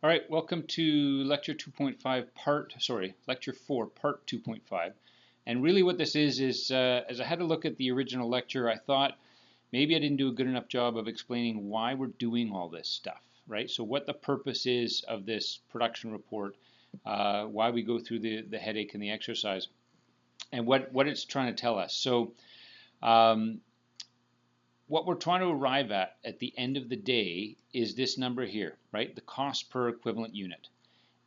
All right, welcome to lecture 2.5 lecture 4 part 2.5. And really what this is as I had to look at the original lecture, I thought maybe I didn't do a good enough job of explaining why we're doing all this stuff, right? So what the purpose is of this production report, why we go through the headache and the exercise, and what it's trying to tell us. So um, what we're trying to arrive at the end of the day is this number here, right? The cost per equivalent unit.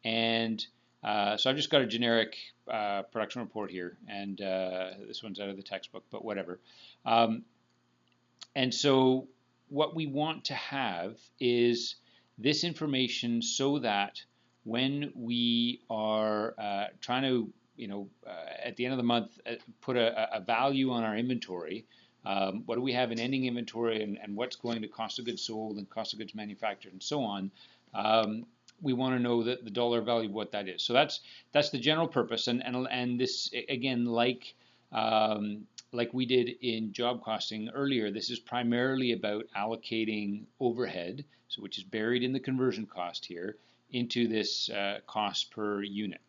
And so I've just got a generic production report here, and this one's out of the textbook, but whatever. And so what we want to have is this information so that when we are trying to, at the end of the month, put a value on our inventory, what do we have in ending inventory, and what's going to cost of goods sold and cost of goods manufactured and so on. We want to know that the dollar value of what that is. So that's the general purpose, and this again, like we did in job costing earlier, this is primarily about allocating overhead, so which is buried in the conversion cost here, into this cost per unit.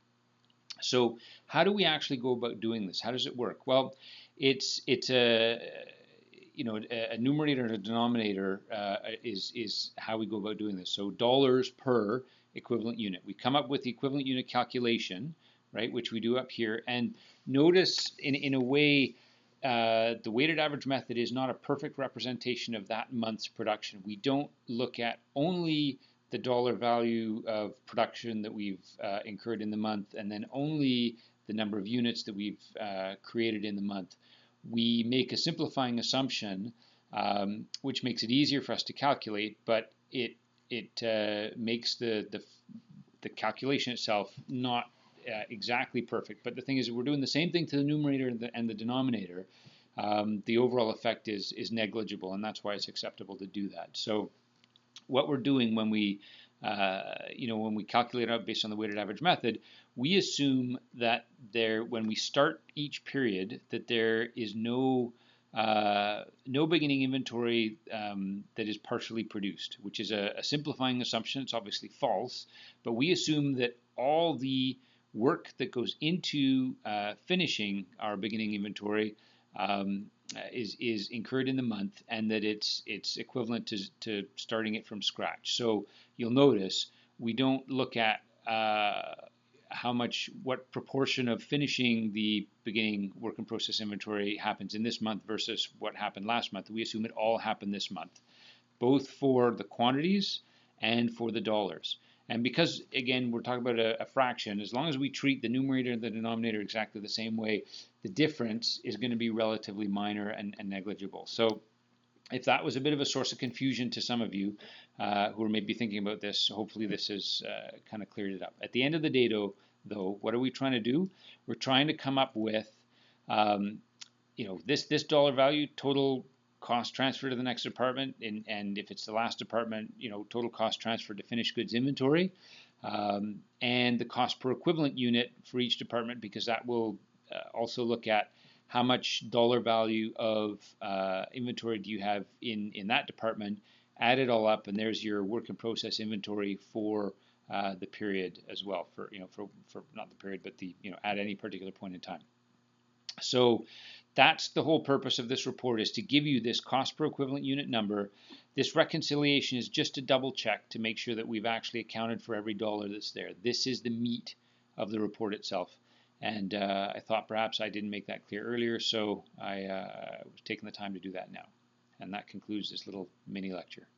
So how do we actually go about doing this? How does it work? Well, it's a numerator and a denominator is how we go about doing this. So dollars per equivalent unit. We come up with the equivalent unit calculation, right, which we do up here. And notice in a way, the weighted average method is not a perfect representation of that month's production. We don't look at only the dollar value of production that we've incurred in the month, and then only the number of units that we've created in the month. We make a simplifying assumption, which makes it easier for us to calculate, but it makes the calculation itself not exactly perfect. But the thing is, we're doing the same thing to the numerator and the denominator. The overall effect is negligible, and that's why it's acceptable to do that. So what we're doing when we when we calculate out based on the weighted average method, we assume that when we start each period, that there is no beginning inventory that is partially produced, which is a simplifying assumption. It's obviously false, but we assume that all the work that goes into finishing our beginning inventory is incurred in the month, and that it's equivalent to starting it from scratch. So you'll notice we don't look at what proportion of finishing the beginning work in process inventory happens in this month versus what happened last month. We assume it all happened this month, both for the quantities and for the dollars. And because, again, we're talking about a fraction, as long as we treat the numerator and the denominator exactly the same way, the difference is going to be relatively minor and negligible. So if that was a bit of a source of confusion to some of you who are maybe thinking about this, hopefully this has kind of cleared it up. At the end of the day, though, what are we trying to do? We're trying to come up with, this dollar value, total cost transfer to the next department, and if it's the last department, total cost transfer to finished goods inventory, and the cost per equivalent unit for each department, because that will also look at how much dollar value of inventory do you have in that department. Add it all up, and there's your work in process inventory for the period as well, for not the period, but the at any particular point in time. So that's the whole purpose of this report, is to give you this cost per equivalent unit number. This reconciliation is just to double check to make sure that we've actually accounted for every dollar that's there. This is the meat of the report itself. And I thought perhaps I didn't make that clear earlier, so I was taking the time to do that now. And that concludes this little mini lecture.